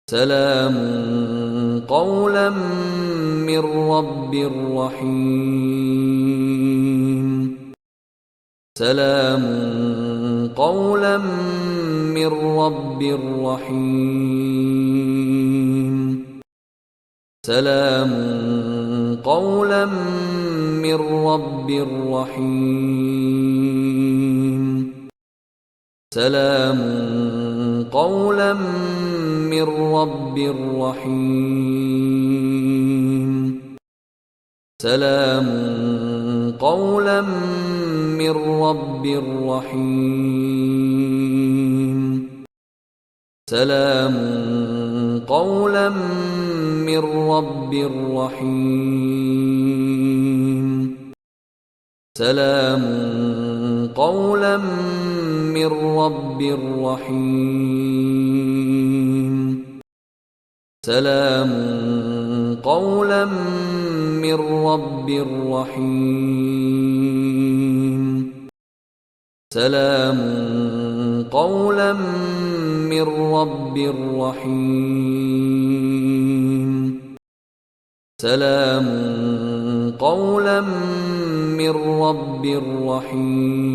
سلام قولا من رب رحيم. سلام قولا من رب رحيم. سلام قولا من رب رحيم. سلام قولا من رب رحيم. سلام قولا من رب رحيم. سلام قولا من رب رحيم. سلام قولا من رب رحيم. سلام قولا من رب رحيم. سلام قولا من رب رحيم. سلام قولا من رب رحيم.